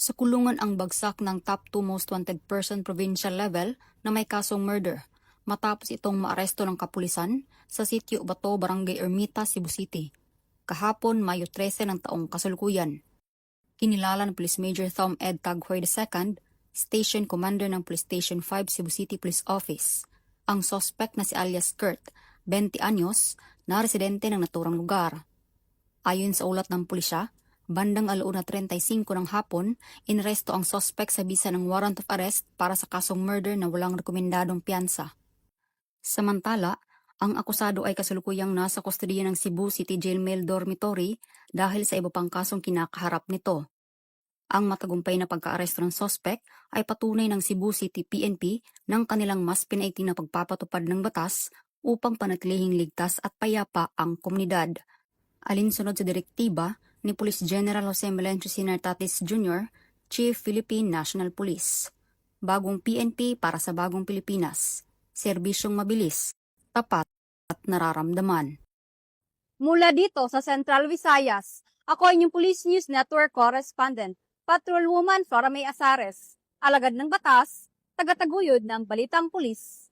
Sa kulungan ang bagsak ng top 2 most wanted person provincial level na may kasong murder matapos itong maaresto ng kapulisan sa sitio Bato, Barangay Ermita, Cebu City. Kahapon, Mayo 13 ng taong kasalukuyan. Kinilala ng Police Major Thom Ed Taghoy II, Station Commander ng Police Station 5 Cebu City Police Office, ang suspect na si alias Kurt, 20 anyos, na residente ng naturang lugar. Ayon sa ulat ng pulisya, bandang 1:35 ng hapon, inaresto ang suspect sa bisa ng warrant of arrest para sa kasong murder na walang rekomendadong piyansa. Samantala, ang akusado ay kasalukuyang nasa kustodiya ng Cebu City Jail Male Dormitory dahil sa iba pang kasong kinakaharap nito. Ang matagumpay na pagkaaresto ng suspect ay patunay ng Cebu City PNP ng kanilang mas pinaiting na pagpapatupad ng batas upang panatilihing ligtas at payapa ang komunidad. Alinsunod sa direktiba ni Police General Jose Melencio Sinartatis Jr., Chief Philippine National Police. Bagong PNP para sa bagong Pilipinas. Serbisyong mabilis, tapat at nararamdaman. Mula dito sa Central Visayas, ako ang inyong Police News Network Correspondent, Patrolwoman Flora May Azares, alagad ng batas, tagataguyod ng Balitang Pulis.